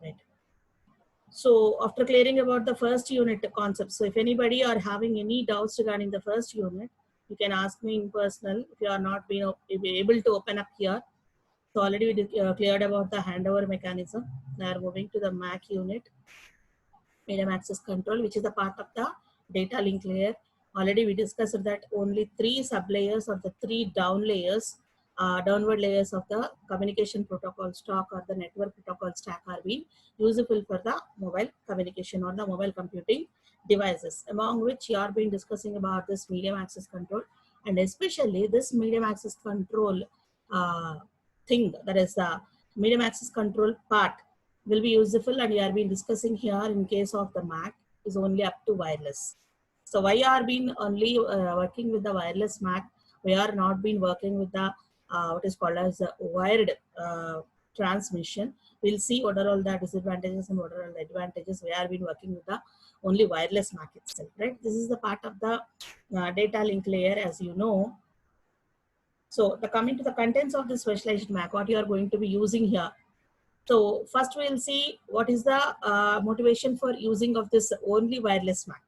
right? So after clearing about the first unit concept, so if anybody are having any doubts regarding the first unit, you can ask me in personal if you are not being able to open up here. So already we cleared about the handover mechanism. Now we're moving to the MAC unit, medium access control, which is the part of the data link layer. Already we discussed that only 3 sub-layers or the 3 downward layers of the communication protocol stack or the network protocol stack are being useful for the mobile communication or the mobile computing devices, among which you are been discussing about this medium access control, and especially this medium access control thing, that is the medium access control part will be useful, and we are been discussing here in case of the Mac is only up to wireless. So why are been only working with the wireless Mac? We are not been working with the what is called as wired transmission. We'll see what are all the disadvantages and what are all the advantages. We are been working with the only wireless Mac itself, right? This is the part of the data link layer, as you know. So the coming to the contents of this specialized Mac, what you are going to be using here. So first we'll see what is the motivation for using of this only wireless Mac,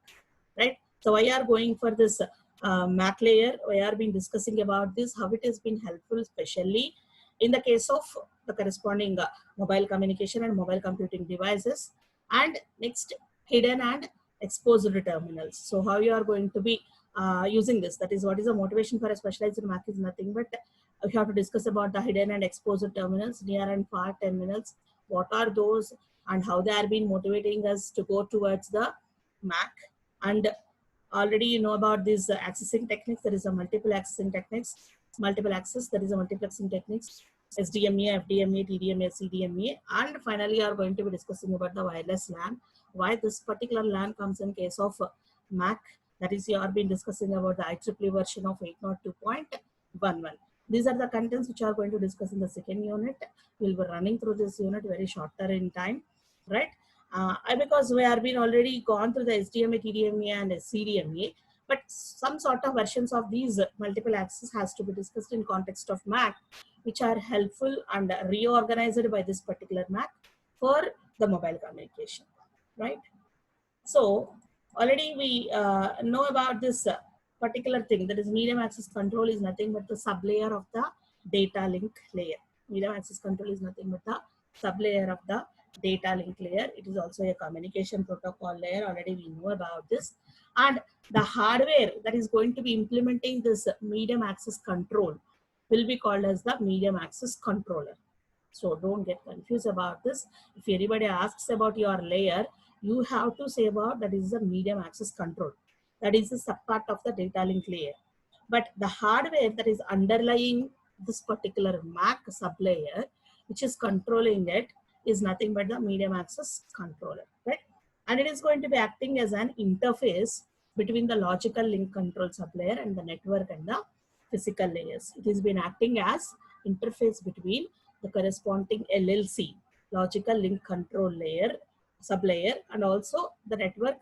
right? So why are going for this Mac layer? We are been discussing about this, how it has been helpful, especially in the case of the corresponding mobile communication and mobile computing devices. And next, hidden and exposed terminals. So how you are going to be using this, that is what is the motivation for a specialized Mac is nothing but we have to discuss about the hidden and exposed terminals, near and far terminals. What are those and how they are being motivating us to go towards the Mac. And already you know about these accessing techniques. There is a multiple accessing techniques, multiple access, there is a multiplexing techniques, SDMA, FDMA, TDMA, CDMA, and finally are going to be discussing about the wireless LAN. Why this particular LAN comes in case of Mac, that is you are been discussing about the IEEE version of 802.11. These are the contents which are going to discuss in the second unit. We'll be running through this unit very shorter in time, right? Because we have been already gone through the SDMA, TDMA, and CDMA, but some sort of versions of these multiple access has to be discussed in context of Mac, which are helpful and reorganized by this particular Mac for the mobile communication, right? So already we know about this particular thing, that is medium access control is nothing but the sublayer of the data link layer. Medium access control is nothing but the sublayer of the data link layer. It is also a communication protocol layer. Already we know about this. And the hardware that is going to be implementing this medium access control will be called as the medium access controller. So don't get confused about this. If anybody asks about your layer, you have to say about that is the medium access control. That is the subpart of the data link layer. But the hardware that is underlying this particular MAC sublayer, which is controlling it, is nothing but the medium access controller, right? And it is going to be acting as an interface between the logical link control sublayer and the network and the physical layers. It has been acting as interface between the corresponding LLC, logical link control layer, sublayer, and also the network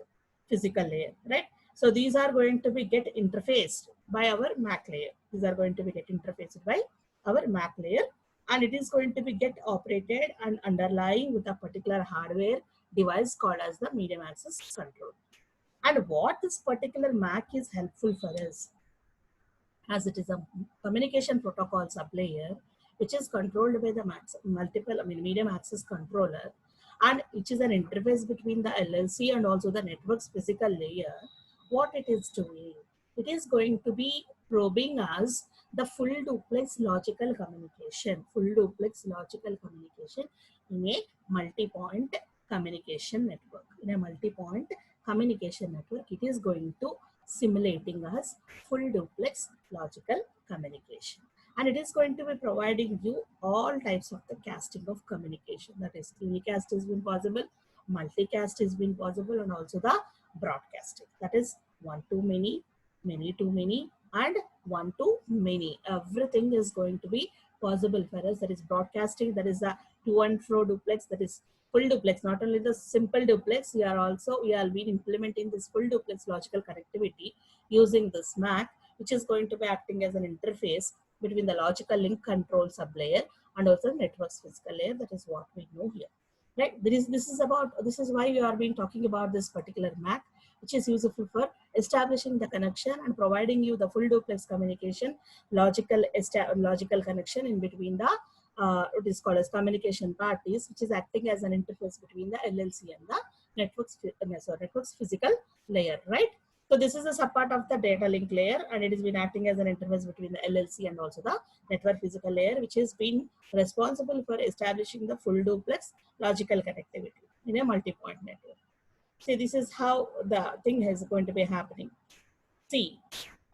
physical layer, right? So these are going to be get interfaced by our MAC layer. These are going to be get interfaced by our MAC layer, and it is going to be get operated and underlying with a particular hardware device called as the medium access control. And what this particular MAC is helpful for us, as it is a communication protocol sublayer, which is controlled by the medium access controller, and which is an interface between the LLC and also the network's physical layer. What it is doing, it is going to be probing us the full duplex logical communication, in a multi-point communication network. In a multi-point communication network, it is going to simulating us full duplex logical communication, and it is going to be providing you all types of the casting of communication. That is, unicast has been possible, multicast has been possible, and also the broadcasting. That is one to many, many to many, and one to many. Everything is going to be possible for us. That is broadcasting. That is the to and fro duplex. That is full duplex. Not only the simple duplex, we are been implementing this full duplex logical connectivity using this MAC, which is going to be acting as an interface between the logical link control sublayer and also network's physical layer. That is what we know here. right? This is why we are being talking about this particular MAC, which is useful for establishing the connection and providing you the full duplex communication, logical connection in between the what is called as communication parties, which is acting as an interface between the LLC and the network's physical layer, right? So this is a subpart of the data link layer, and it has been acting as an interface between the LLC and also the network physical layer, which has been responsible for establishing the full duplex logical connectivity in a multi-point network. See, this is how the thing is going to be happening. See,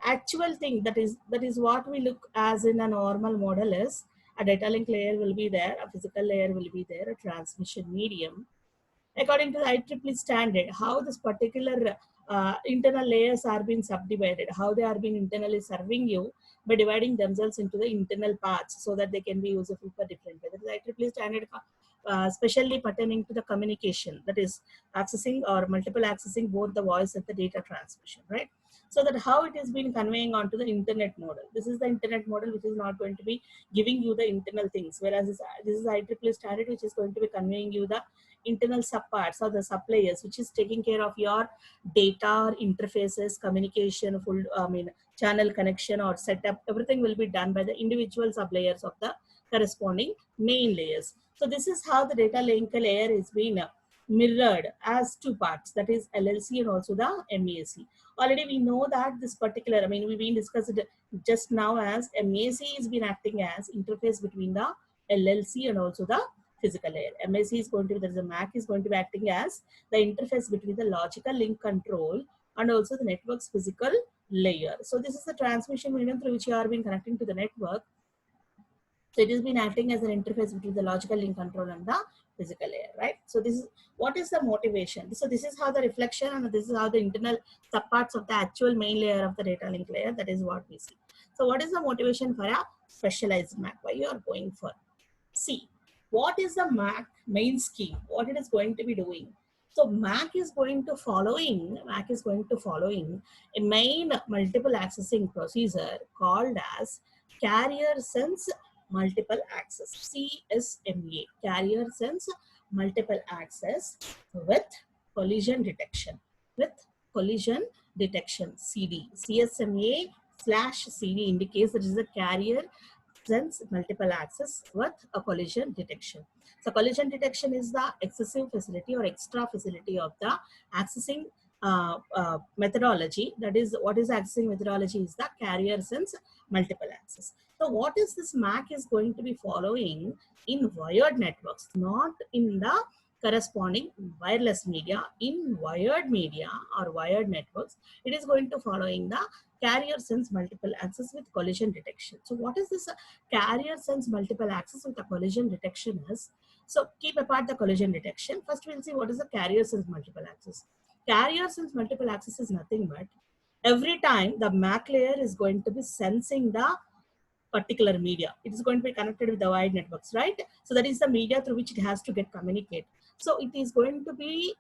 actual thing that is what we look as in a normal model is a data link layer will be there, a physical layer will be there, a transmission medium. According to the IEEE standard, how this particular internal layers are being subdivided, how they are being internally serving you by dividing themselves into the internal parts so that they can be useful for different ways. That is IEEE standard specially pertaining to the communication, that is accessing or multiple accessing both the voice and the data transmission, right? So that how it is being conveying onto the internet model. This is the internet model which is not going to be giving you the internal things, whereas this is IEEE standard which is going to be conveying you the internal subparts or the sublayers, which is taking care of your data, interfaces, communication, full channel connection or setup. Everything will be done by the individual sublayers of the corresponding main layers. So this is how the data link layer is being mirrored as two parts, that is LLC and also the MAC. Already we know that this particular, we've been discussed it just now as MAC is been acting as interface between the LLC and also the physical layer. MAC is going to be, there is a MAC is going to be acting as the interface between the logical link control and also the network's physical layer. So this is the transmission medium through which you are being connecting to the network. So it has been acting as an interface between the logical link control and the physical layer, right? So this is what is the motivation. So this is how the reflection and this is how the internal subparts of the actual main layer of the data link layer, that is what we see. So what is the motivation for a specialized MAC? Why you are going for? See, what is the MAC main scheme? What it is going to be doing? So MAC is going to following a main multiple accessing procedure called as carrier sense multiple access, CSMA, carrier sense multiple access with collision detection, CD. CSMA/CD indicates that it is a carrier sense multiple access with a collision detection. So collision detection is the excessive facility or extra facility of the accessing methodology. That is, what is accessing methodology is the carrier sense multiple access. So what is this MAC is going to be following in wired networks, not in the corresponding wireless media. In wired media or wired networks, it is going to following the carrier sense multiple access with collision detection. So what is this carrier sense multiple access with a collision detection is? So keep apart the collision detection. First we'll see what is the carrier sense multiple access. Carrier sense multiple access is nothing but every time the MAC layer is going to be sensing the particular media, it is going to be connected with the wide networks, right? So that is the media through which it has to get communicate. So it is going to be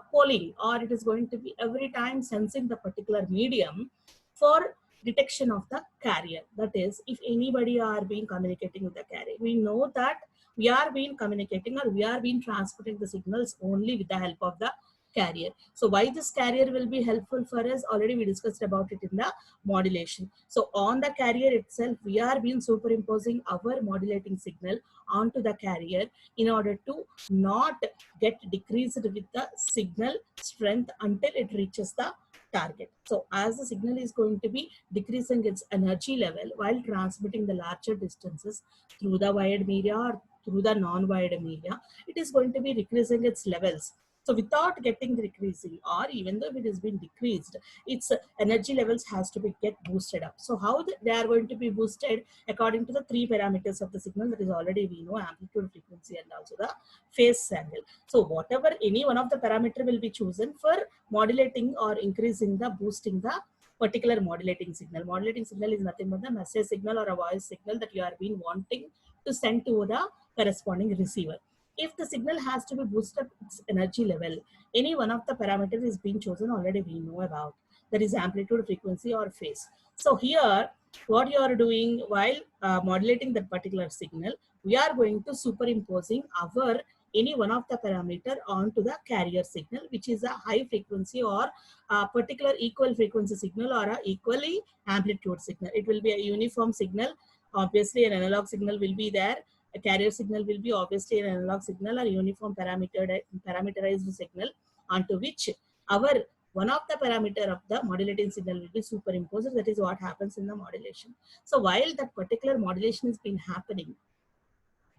polling, or it is going to be every time sensing the particular medium for detection of the carrier. That is, if anybody are being communicating with the carrier, we know that we are being communicating or we are being transporting the signals only with the help of the carrier. So why this carrier will be helpful for us? Already we discussed about it in the modulation. So on the carrier itself, we are being superimposing our modulating signal onto the carrier in order to not get decreased with the signal strength until it reaches the target. So as the signal is going to be decreasing its energy level while transmitting the larger distances through the wired media or through the non-wired media, it is going to be decreasing its levels. So without getting decreasing, or even though if it has been decreased, its energy levels has to be get boosted up. So how they are going to be boosted according to the three parameters of the signal that is already we know: amplitude, frequency, and also the phase angle. So whatever any one of the parameter will be chosen for modulating or increasing the boosting the particular modulating signal. Modulating signal is nothing but the message signal or a voice signal that you are being wanting to send to the corresponding receiver. If the signal has to be boosted its energy level, any one of the parameters is being chosen, already we know about. That is amplitude, frequency, or phase. So here, what you are doing while modulating that particular signal, we are going to superimposing our any one of the parameter onto the carrier signal, which is a high frequency or a particular equal frequency signal or a equally amplitude signal. It will be a uniform signal. Obviously, an analog signal will be there. A carrier signal will be obviously an analog signal or uniform parameterized signal onto which our one of the parameter of the modulating signal will be superimposed. That is what happens in the modulation. So while that particular modulation has been happening,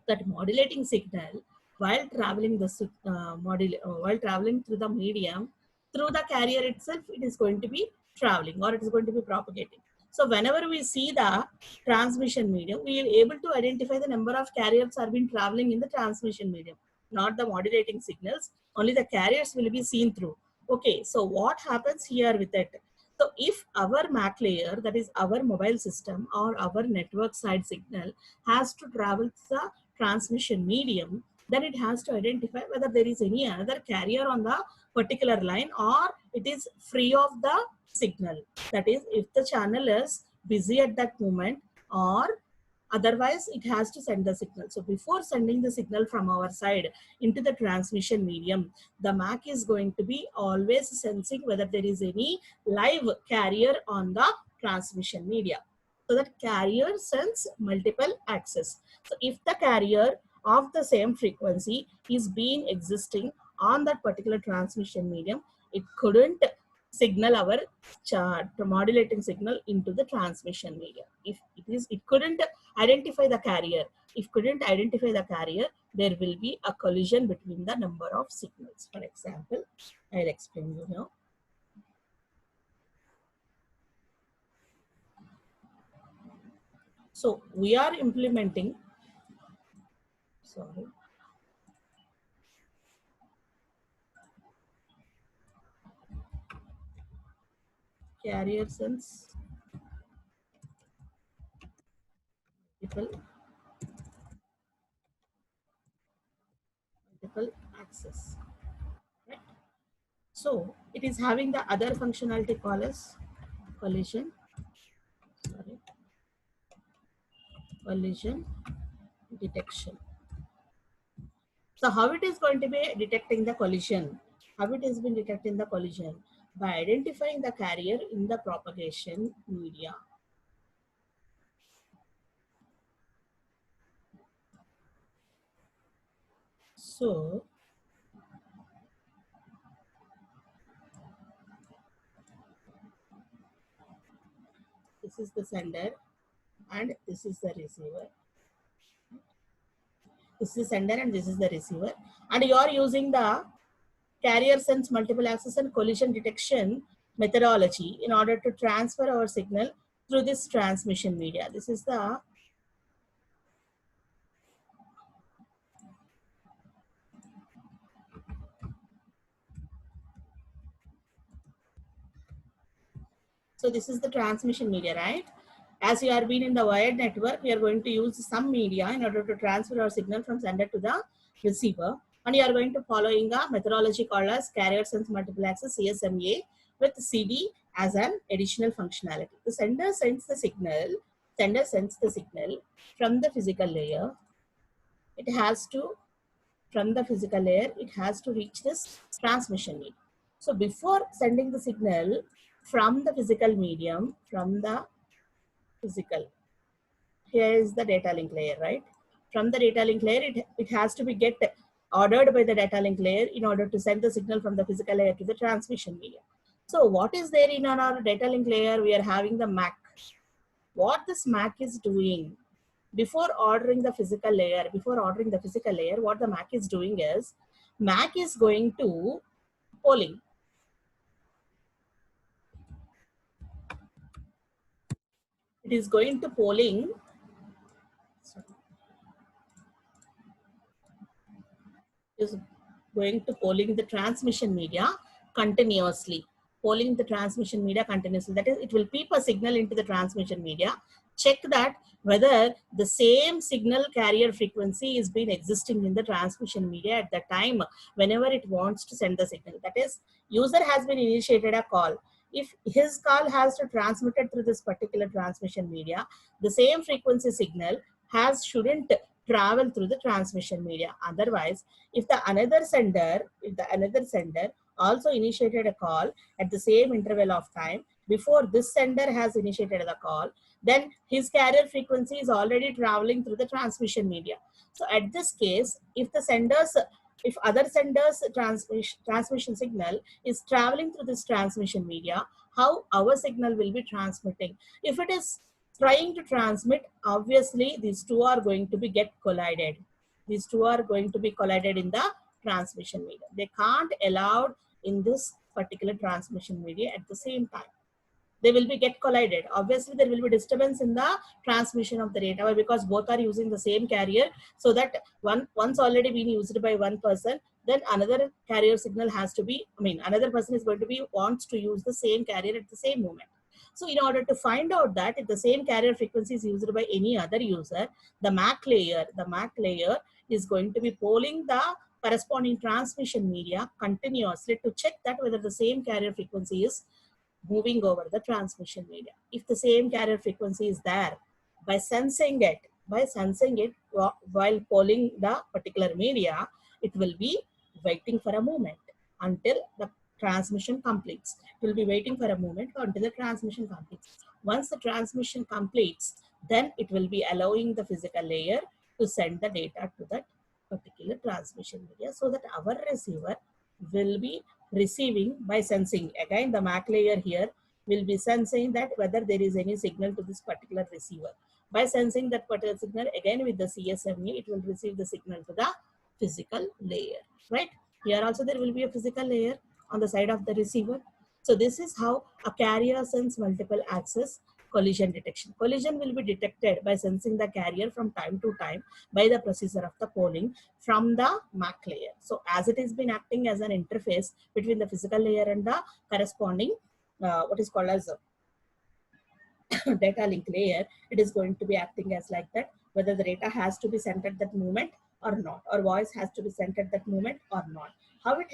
that modulating signal while traveling while traveling through the medium, through the carrier itself, it is going to be traveling or it is going to be propagating. So whenever we see the transmission medium, we are able to identify the number of carriers are been traveling in the transmission medium, not the modulating signals. Only the carriers will be seen through. Okay, so what happens here with it? So if our MAC layer, that is our mobile system or our network side signal, has to travel the transmission medium, then it has to identify whether there is any another carrier on the particular line or it is free of the signal. That is, if the channel is busy at that moment or otherwise it has to send the signal. So before sending the signal from our side into the transmission medium, the MAC is going to be always sensing whether there is any live carrier on the transmission media. So that carrier sends multiple access. So if the carrier of the same frequency is being existing on that particular transmission medium, it couldn't signal our modulating signal into the transmission media. If it couldn't identify the carrier. If couldn't identify the carrier, there will be a collision between the number of signals. For example, I'll explain you now. So we are implementing, sorry, carrier sense multiple access. Right? So it is having the other functionality called as collision. Sorry, collision detection. So how it is going to be detecting the collision? How it has been detecting the collision? By identifying the carrier in the propagation media. So this is the sender and this is the receiver. This is the sender and this is the receiver. And you are using the carrier sense multiple access and collision detection methodology in order to transfer our signal through this transmission media. This is the transmission media, right? As you are being in the wired network, we are going to use some media in order to transfer our signal from sender to the receiver. And you are going to following a methodology called as carrier sense multiple access CSMA with CD as an additional functionality. The sender sends the signal from the physical layer. It has to, from the physical layer, it has to reach this transmission medium. So before sending the signal from the physical medium, here is the data link layer, right? From the data link layer, it has to be get ordered by the data link layer in order to send the signal from the physical layer to the transmission media. So what is there in our data link layer? We are having the MAC. What this MAC is doing before ordering the physical layer, what the MAC is doing is, MAC is going to polling. It is going to polling. Is going to polling the transmission media continuously. Polling the transmission media continuously. That is, it will peep a signal into the transmission media, check that whether the same signal carrier frequency is been existing in the transmission media at the time whenever it wants to send the signal. That is, user has been initiated a call. If his call has to transmitted through this particular transmission media, the same frequency signal shouldn't travel through the transmission media. Otherwise, if the another sender also initiated a call at the same interval of time before this sender has initiated the call, then his carrier frequency is already traveling through the transmission media. So at this case, if other senders transmission signal is traveling through this transmission media, how our signal will be transmitting? If it is trying to transmit, obviously these two are going to be get collided. These two are going to be collided in the transmission media. They can't allowed in this particular transmission media at the same time. They will be get collided. Obviously, there will be disturbance in the transmission of the data because both are using the same carrier. So that once already been used by one person, then another carrier signal has to be, another person is going to be wants to use the same carrier at the same moment. So in order to find out that if the same carrier frequency is used by any other user, the MAC layer is going to be polling the corresponding transmission media continuously to check that whether the same carrier frequency is moving over the transmission media. If the same carrier frequency is there, by sensing it while polling the particular media, it will be waiting for a moment until the transmission completes. It will be waiting for a moment until the transmission completes. Once the transmission completes, then it will be allowing the physical layer to send the data to that particular transmission media so that our receiver will be receiving by sensing. Again, the MAC layer here will be sensing that whether there is any signal to this particular receiver. By sensing that particular signal, again with the CSMA, it will receive the signal to the physical layer, right? Here also there will be a physical layer on the side of the receiver. So this is how a carrier sends multiple access collision detection. Collision will be detected by sensing the carrier from time to time by the procedure of the polling from the MAC layer. So as it has been acting as an interface between the physical layer and the corresponding what is called as a data link layer, it is going to be acting as like that, whether the data has to be sent at that moment or not, or voice has to be sent at that moment or not. How it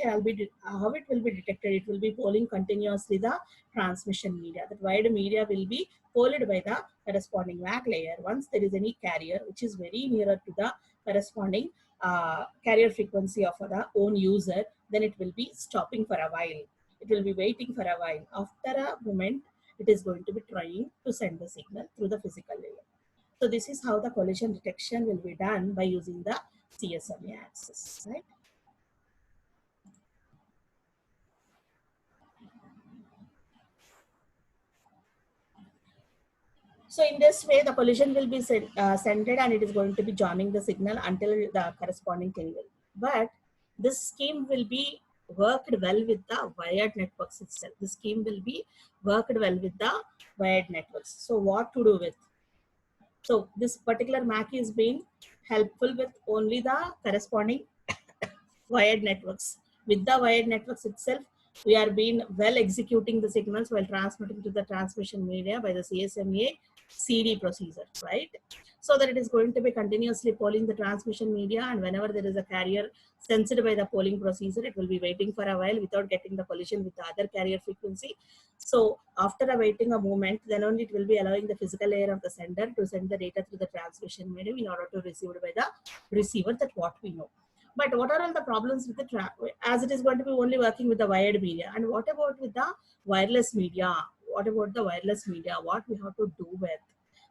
will be detected? It will be polling continuously the transmission media. That wide media will be polled by the corresponding MAC layer. Once there is any carrier which is very nearer to the corresponding carrier frequency of the own user, then it will be stopping for a while. It will be waiting for a while. After a moment, it is going to be trying to send the signal through the physical layer. So this is how the collision detection will be done by using the CSMA access, right? So in this way, the collision will be centered and it is going to be joining the signal until the corresponding thing will. But this scheme will be worked well with the wired networks itself. The scheme will be worked well with the wired networks. So what to do with? So this particular MAC is being helpful with only the corresponding wired networks. With the wired networks itself, we are being well executing the signals while transmitting to the transmission media by the CSMA CD procedure, right? So that it is going to be continuously polling the transmission media, and whenever there is a carrier sensed by the polling procedure, it will be waiting for a while without getting the collision with the other carrier frequency. So after awaiting a moment, then only it will be allowing the physical layer of the sender to send the data through the transmission medium in order to receive it by the receiver. That what we know. But what are all the problems with the as it is going to be only working with the wired media? And what about with the wireless media? What about the wireless media? What we have to do with?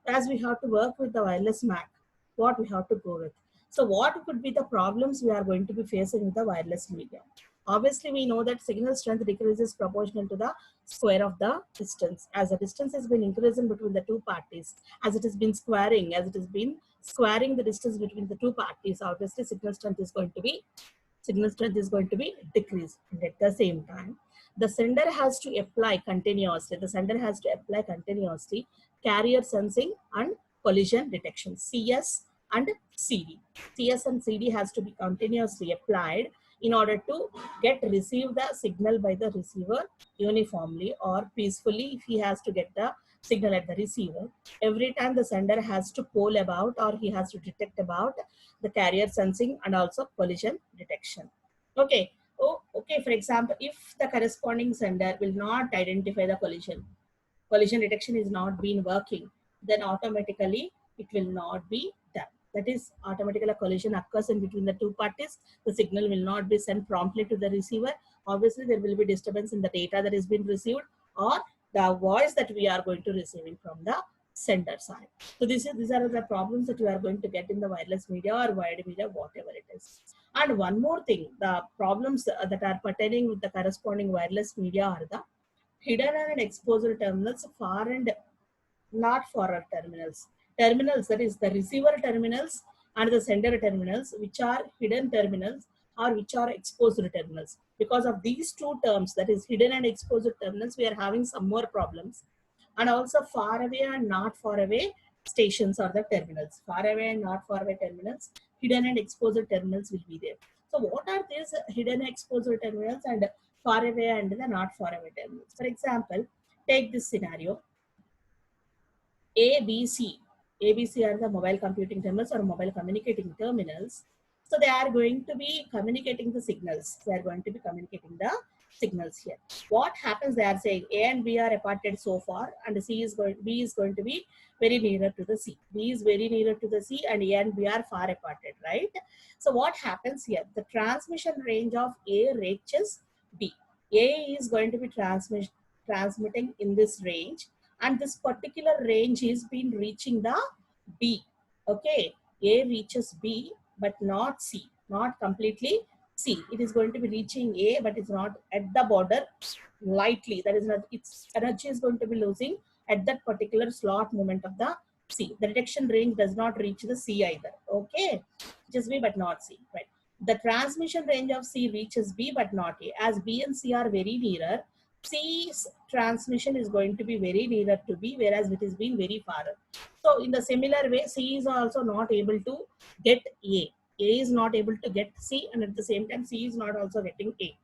As we have to work with the wireless MAC, what we have to go with? So what could be the problems we are going to be facing with the wireless media? Obviously, we know that signal strength decreases proportional to the square of the distance. As the distance has been increasing between the two parties, as it has been squaring the distance between the two parties, obviously signal strength is going to be decreased. And at the same time, the sender has to apply continuously. Carrier sensing and collision detection, CS and CD. CS and CD has to be continuously applied in order to receive the signal by the receiver uniformly or peacefully. If he has to get the signal at the receiver, every time the sender has to poll about, or he has to detect about the carrier sensing and also collision detection. Okay. Okay. For example, if the corresponding sender will not identify the collision detection is not been working, then automatically it will not be done. that is automatically a collision occurs in between the two parties. The signal will not be sent promptly to the receiver. Obviously, there will be disturbance in the data that is being received or the voice that we are going to receiving from the sender side. So these are the problems that you are going to get in the wireless media or wired media, whatever it is. And one more thing, the problems that are pertaining with the corresponding wireless media are the hidden and exposed terminals, far and not forward terminals. Terminals, that is the receiver terminals and the sender terminals, which are hidden terminals or which are exposed terminals. Because of these two terms, that is hidden and exposed terminals, we are having some more problems. And also far away and not far away stations are the terminals. Far away and not far away terminals, hidden and exposed terminals will be there. So what are these hidden exposed terminals and far away and the not far away terminals? For example, take this scenario. ABC. ABC are the mobile computing terminals or mobile communicating terminals. So they are going to be communicating the signals. They are going to be communicating the signals here. What happens? They are saying A and B are aparted so far, and B is going to be very nearer to the C. B is very nearer to the C, and A and B are far aparted, right? So what happens here? The transmission range of A reaches B. A is going to be transmitting in this range, and this particular range is been reaching the B. Okay, A reaches B but not C, not completely C. It is going to be reaching A but it's not at the border, lightly. That is not, its energy is going to be losing at that particular slot moment of the C. The detection range does not reach the C either. Okay, just B but not C, right? The transmission range of C reaches B but not A. As B and C are very nearer, C's transmission is going to be very nearer to B, whereas it is being very far. So in the similar way, C is also not able to get A. A is not able to get C, and at the same time, C is not also getting A.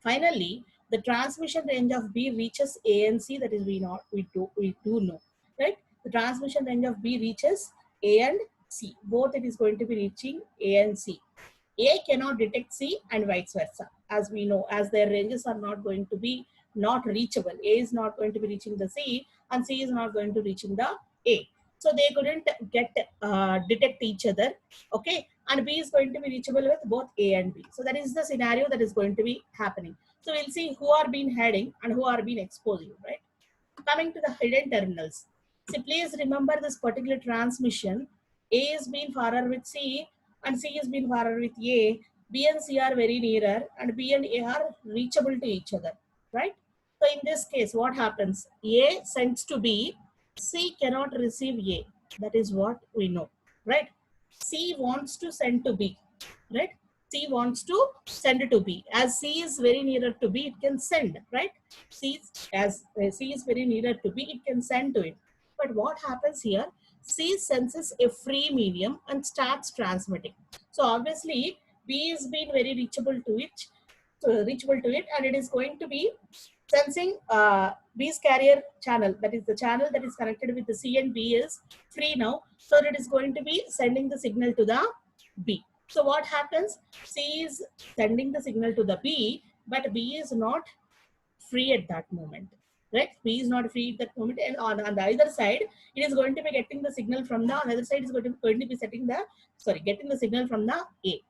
Finally, the transmission range of B reaches A and C. That is, we do know, right? The transmission range of B reaches A and C. Both it is going to be reaching A and C. A cannot detect C and vice versa, as we know, as their ranges are not going to be not reachable. A is not going to be reaching the C and C is not going to reaching the A. So they couldn't detect each other. Okay, and B is going to be reachable with both A and B. So that is the scenario that is going to be happening. So we'll see who are being heading and who are being exposing, right? Coming to the hidden terminals. See, please remember this particular transmission. A is being farer with C and C is being farer with A. B and C are very nearer and B and A are reachable to each other, right? So in this case, what happens? A sends to B, C cannot receive A. That is what we know, right? C wants to send to B, right? C wants to send it to B. As C is very nearer to B, it can send, right? As C is very nearer to B, it can send to it. But what happens here? C senses a free medium and starts transmitting. So obviously, B is being very reachable to it, and it is going to be sensing B's carrier channel. That is the channel that is connected with the C and B is free now. So it is going to be sending the signal to the B. So what happens? C is sending the signal to the B, but B is not free at that moment, right? B is not free at that moment, and on the other side, it is going to be getting the signal from the another side is going to be getting the signal from the A.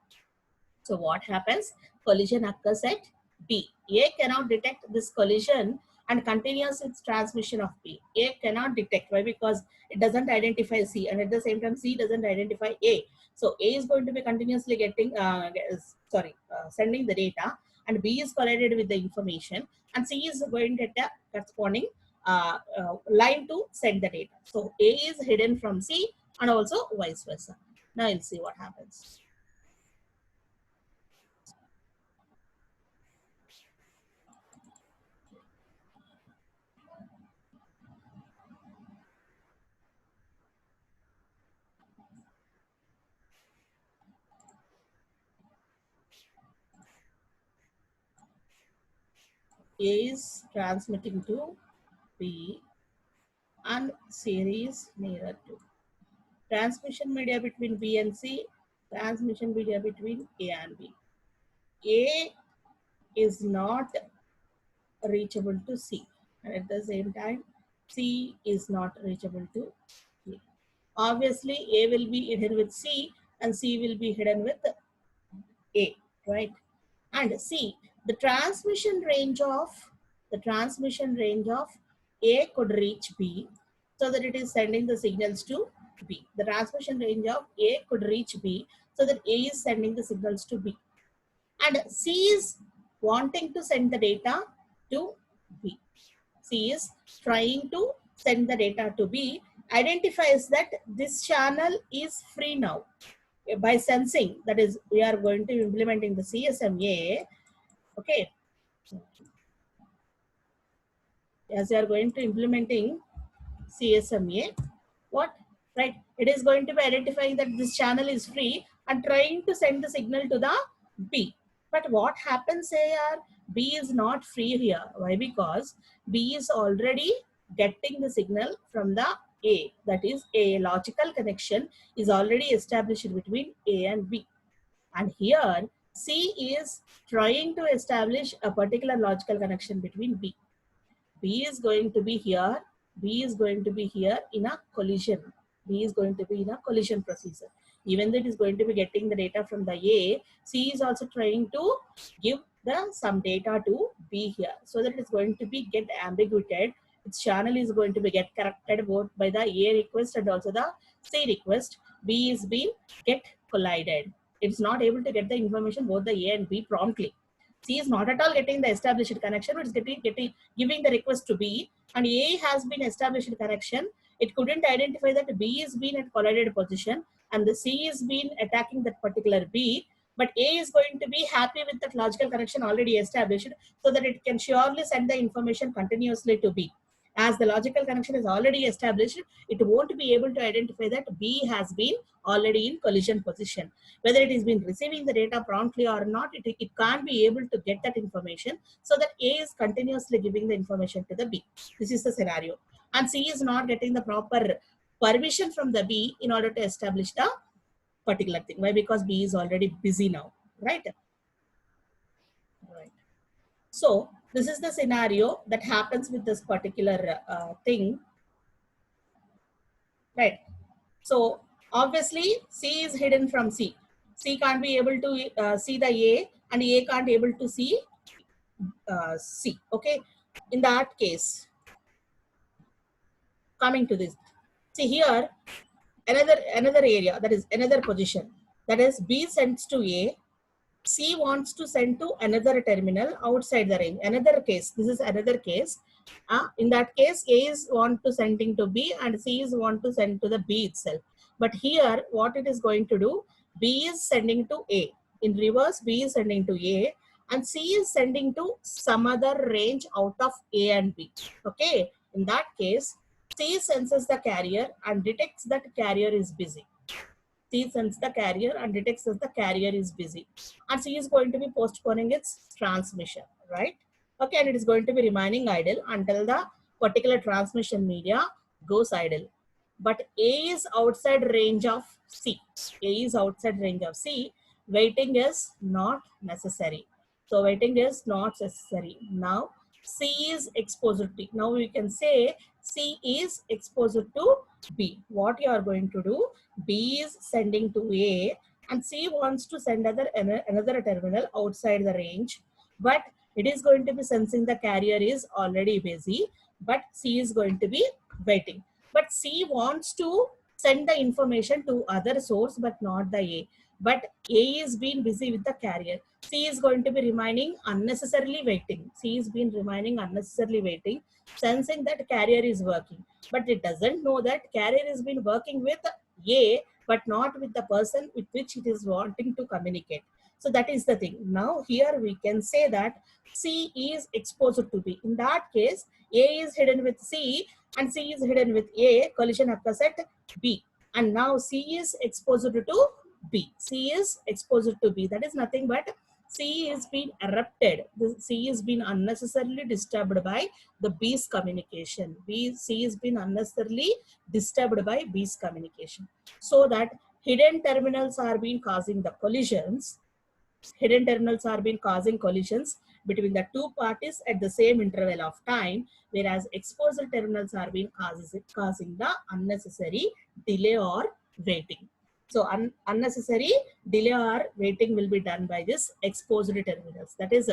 So what happens? Collision occurs at B. A cannot detect this collision and continues its transmission of B. A cannot detect. Why? Because it doesn't identify C, and at the same time C doesn't identify A. So A is going to be continuously sending the data, and B is collided with the information, and C is going to get a corresponding line to send the data. So A is hidden from C and also vice versa. Now we'll see what happens. A is transmitting to B and series nearer to. Transmission media between B and C, transmission media between A and B. A is not reachable to C, and at the same time, C is not reachable to A. obviously A will be hidden with C and C will be hidden with A, right? And C, the transmission range of A could reach B so that it is sending the signals to B. The transmission range of A could reach B so that A is sending the signals to B. And C is wanting to send the data to B. C is trying to send the data to B, identifies that this channel is free now. By sensing, that is, we are going to implementing the CSMA, okay. As you are going to implementing CSMA, what? Right, it is going to be identifying that this channel is free and trying to send the signal to the B. But what happens here? B is not free here. Why? Because B is already getting the signal from the A. That is, a logical connection is already established between A and B. And here C is trying to establish a particular logical connection between B. B is going to be here. B is going to be here in a collision. B is going to be in a collision procedure. Even though it is going to be getting the data from the A, C is also trying to give some data to B here, so that it is going to be get ambiguated. Its channel is going to be get corrected both by the A request and also the C request. B is being get collided. It's not able to get the information both the A and B promptly. C is not at all getting the established connection. It's giving the request to B, and A has been established connection. It couldn't identify that B is being at collided position and the C is being attacking that particular B. But A is going to be happy with that logical connection already established, so that it can surely send the information continuously to B. As the logical connection is already established, it won't be able to identify that B has been already in collision position. Whether it is been receiving the data promptly or not, it can't be able to get that information, so that A is continuously giving the information to the B. This is the scenario. And C is not getting the proper permission from the B in order to establish the particular thing. Why? Because B is already busy now, right? Right. So this is the scenario that happens with this particular thing, right? So obviously C is hidden from C. C can't be able to see the A, and A can't be able to see C. Okay. In that case, coming to this, see here another area, that is another position, that is B sends to A. C wants to send to another terminal outside the range. Another case. This is another case. In that case, A is want to sending to B and C is want to send to the B itself. But here, what it is going to do, B is sending to A. In reverse, B is sending to A and C is sending to some other range out of A and B. Okay. In that case, C senses the carrier and detects that carrier is busy. C sends the carrier and detects that the carrier is busy. And C is going to be postponing its transmission, right? Okay, and it is going to be remaining idle until the particular transmission media goes idle. But A is outside range of C. A is outside range of C. Waiting is not necessary. So waiting is not necessary. Now C is exposed to. Now we can say C is exposed to B. What you are going to do? B is sending to A and C wants to send another terminal outside the range, but it is going to be sensing the carrier is already busy, but C is going to be waiting. But C wants to send the information to other source, but not the A. But A is being busy with the carrier. C is going to be remaining unnecessarily waiting. C is being remaining unnecessarily waiting, sensing that carrier is working. But it doesn't know that carrier has been working with A, but not with the person with which it is wanting to communicate. So that is the thing. Now here we can say that C is exposed to B. In that case, A is hidden with C and C is hidden with A. Collision occurs at B. And now C is exposed to B. C is exposed to B. That is nothing but C is being erupted. The C is being unnecessarily disturbed by the B's communication. C is being unnecessarily disturbed by B's communication. So that hidden terminals are being causing the collisions. hidden terminals are being causing collisions between the two parties at the same interval of time, whereas exposed terminals are being causing the unnecessary delay or waiting. So unnecessary delay or waiting will be done by this exposed terminals. That is,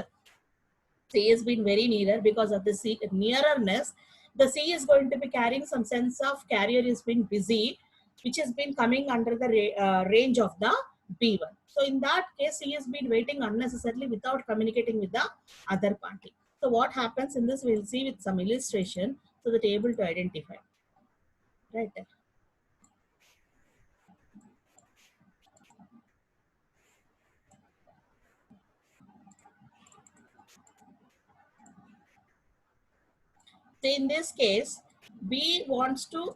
C has been very nearer because of the C nearerness. The C is going to be carrying some sense of carrier is being busy, which has been coming under the range of the B1. So in that case, C has been waiting unnecessarily without communicating with the other party. So what happens in this, we'll see with some illustration so that able to identify. Right. So in this case, B wants to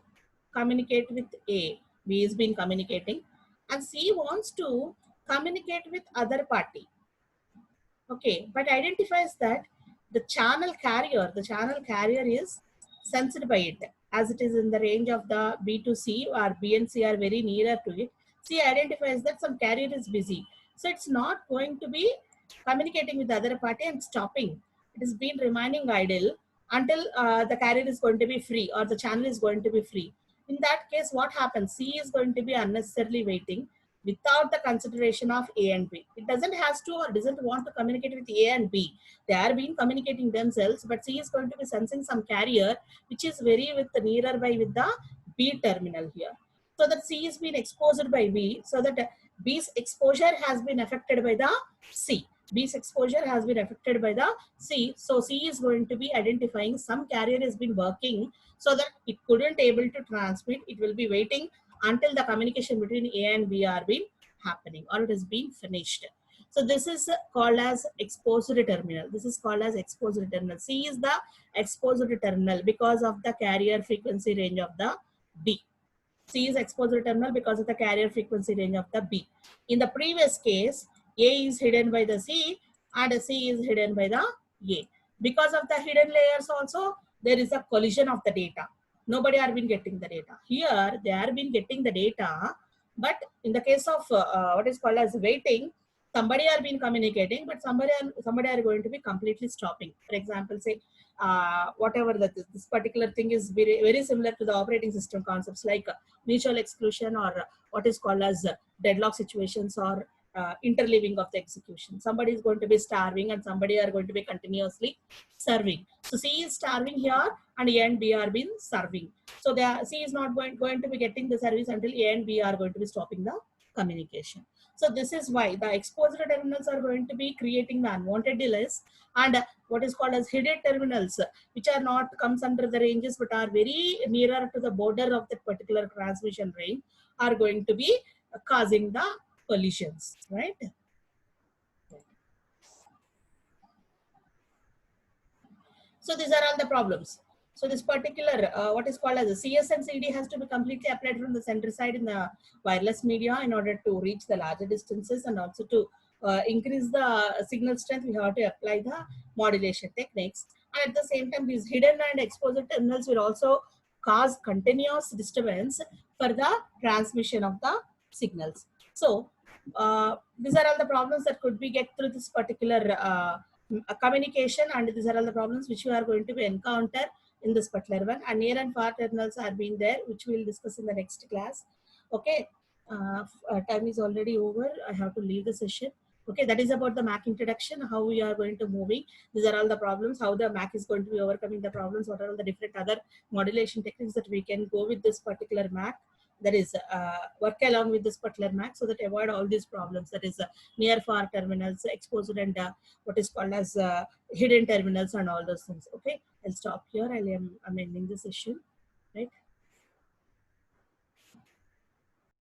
communicate with A. B has been communicating, and C wants to communicate with other party. Okay, but identifies that the channel carrier is sensed by it, as it is in the range of the B to C, or B and C are very nearer to it. C identifies that some carrier is busy. So it's not going to be communicating with the other party and stopping. It is been remaining idle until the carrier is going to be free or the channel is going to be free. In that case, what happens? C is going to be unnecessarily waiting without the consideration of A and B. It doesn't has to or doesn't want to communicate with A and B. They are being communicating themselves, but C is going to be sensing some carrier which is very with the nearer by with the B terminal here. So that C is being exposed by B, so that B's exposure has been affected by the C. B's exposure has been affected by the C. So C is going to be identifying some carrier has been working so that it couldn't able to transmit. It will be waiting until the communication between A and B are being happening or it is being finished. So this is called as exposed terminal. This is called as exposed terminal. C is the exposed terminal because of the carrier frequency range of the B. C is exposed terminal because of the carrier frequency range of the B. In the previous case, A is hidden by the C and C is hidden by the A. Because of the hidden layers also, there is a collision of the data. Nobody are been getting the data. Here, they are been getting the data, but in the case of what is called as waiting, somebody are been communicating, but somebody are going to be completely stopping. For example, say whatever that this particular thing is very similar to the operating system concepts like mutual exclusion or what is called as deadlock situations or interleaving of the execution. Somebody is going to be starving and somebody are going to be continuously serving. So C is starving here and A and B are being serving. So C is not going to be getting the service until A and B are going to be stopping the communication. So this is why the exposed terminals are going to be creating the unwanted delays, and what is called as hidden terminals, which are not comes under the ranges but are very nearer to the border of that particular transmission range, are going to be causing the collisions, right? So these are all the problems. So this particular, what is called as a CS and CD has to be completely applied from the center side in the wireless media in order to reach the larger distances, and also to increase the signal strength, we have to apply the modulation techniques. And at the same time, these hidden and exposed terminals will also cause continuous disturbance for the transmission of the signals. So these are all the problems that could be get through this particular communication, and these are all the problems which we are going to be encounter in this particular one. And near and far terminals are being there, which we will discuss in the next class. Okay, time is already over. I have to leave the session. Okay, that is about the MAC introduction, how we are going to moving. These are all the problems, how the MAC is going to be overcoming the problems, what are all the different other modulation techniques that we can go with this particular MAC. That is work along with this particular MAC so that avoid all these problems. That is near far terminals, exposed and what is called as hidden terminals and all those things. Okay, I'll stop here. I'm ending the session, right?